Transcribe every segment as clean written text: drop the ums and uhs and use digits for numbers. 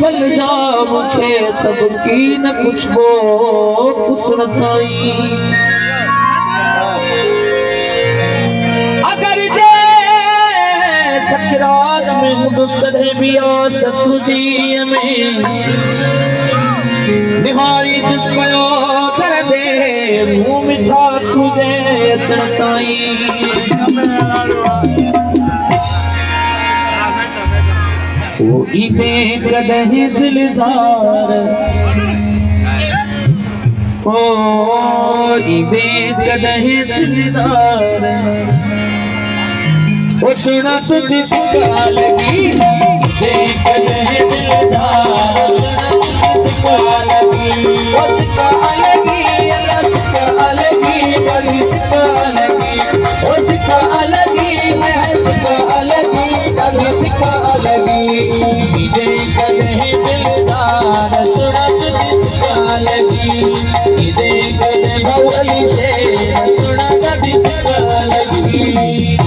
भल जा मुखे तब की न कुछ वो कुसरताई अगर जे सकराज में मुदस्तरे बिया सतुजी में निहारी दुष्पयो कर दे मुंह मिठा तुझे चढ़ताई वो इबे कदही दिलदार ओ इबे कदही दिलदार वो सुना तुझे सिखा लगी इबे कदही दिलदार सुना तुझे सिखा लगी वो सिखा लगी अल्लाह सिखा लगी बड़ी सिखा लगी वो सिखा लगी मैं सिखा लगी कभी सिखा लगी इधे कदे दिलदार सुना तुझे सिखा लगी इधे कदे भवली शेर सुना कभी सिखा लगी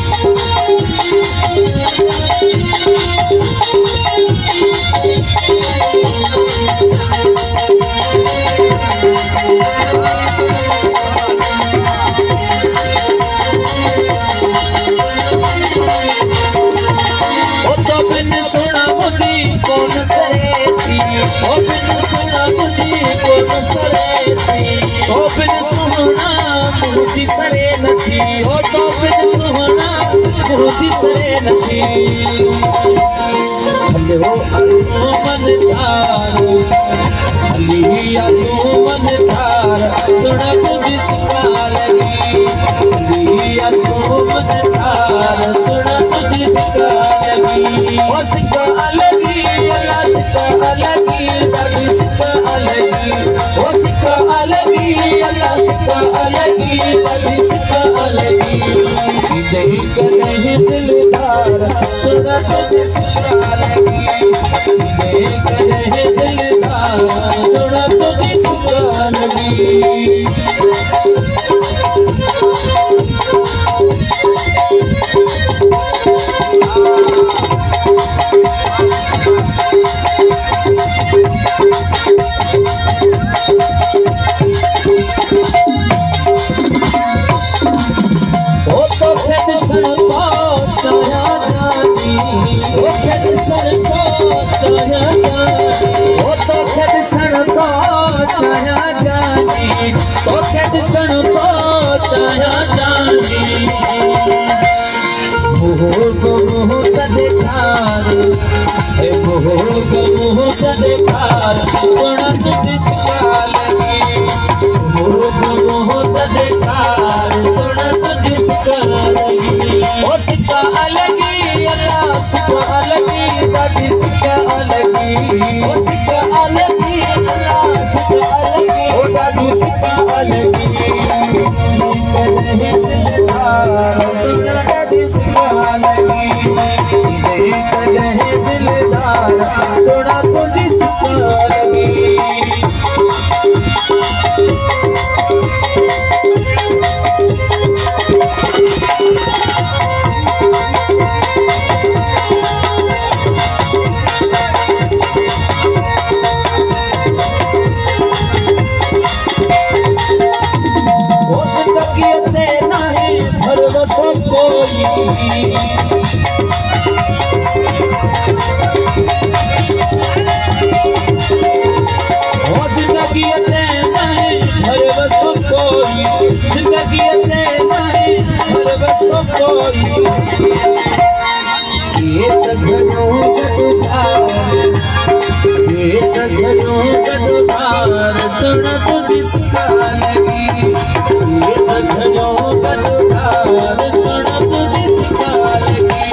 सुना तुझे सिखा लगी सुना तुझे सिखा लगी वो सिखा लगी अल्लाह सिखा लगी कभी सिखा लगी वो सिखा लगी अल्लाह सिखा लगी कभी सिखा लगी इधर कदे दिलदार सुना तुझे सिखा लगी इधर कदे दिलदार सुना तुझे सिखा लगी सुना तुझे सिखा लगी सुना तुझे सिखा लगी वो सिखा लगी अल्लाह सिखा लगी दादी सिखा लगी वो सिखा लगी अल्लाह सिखा लगी वो दादी सिखा लगी सुना दादी सिखा लगी दिलदार सुना तुझे सिखा लगी सुना तुझे सिखा लगी सुना तुझे सिखा लगी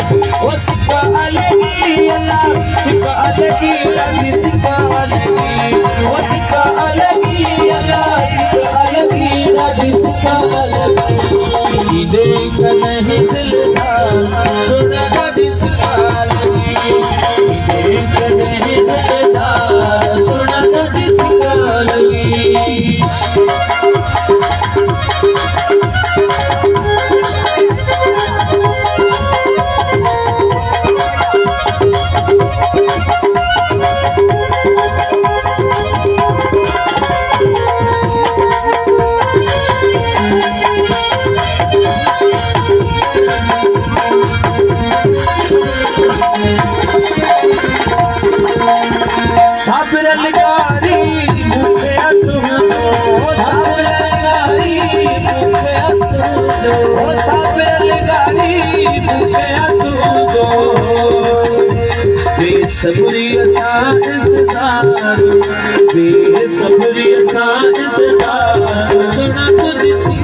वो सिखा लगी अल्लाह सिखा लगी दादी सिखा लगी वो सिखा लगी अल्लाह सिखा लगी दादी सिखा लगी देख नहीं दिलदार सुना दादी सिखा लगी देख नहीं दिलदार सुना दादी सिखा लगी बेसब्री असा इंतजार, बेसब्री असा इंतजार, सुना तुझसी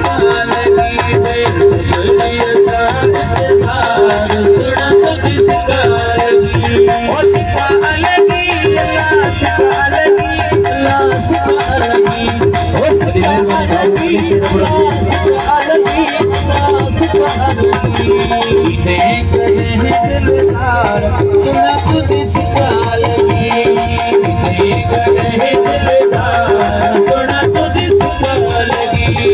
लगी बेसब्री असा इंतजार, सुना तुझसी लगी ओ सिखा लगी अल्लाह सिखा लगी अल्लाह सिखा लगी ओ सिखा लगी अल्लाह सिखा लगी अल्लाह सिखा लगी देख रहे दिलदार सुना तुझे सिखा लगी देख रहे दिलदार सुना तुझे सिखा लगी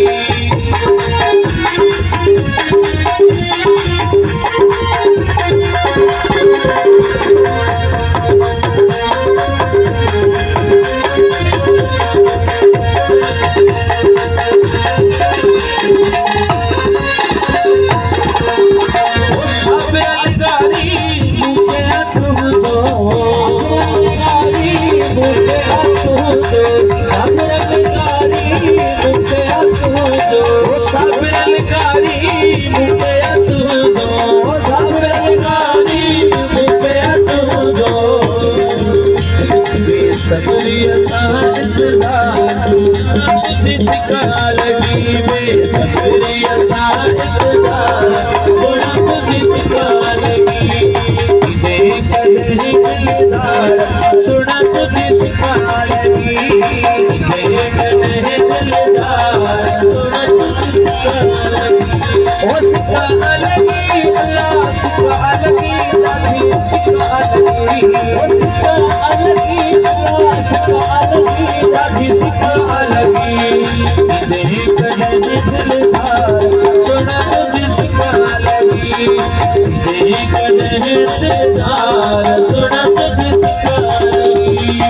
बेसब्री असा इंतजार तुझे सिखा लगी बेसब्री असा इंतजार सुना तुझे सिखा लगी देख रहे दिलदार सुना तुझे सिखा लगी देख रहे दिलदार सुना तुझे सिखा लगी ओ सिखा लगी अल्लाह सिखा लगी लाठी सिखा लगी ओ सिखा लगी लाठी सिखा लगी देख रहे दिलदार सुना तुझे सिखा लगी देख रहे दिलदार सुना तुझे सिखा लगी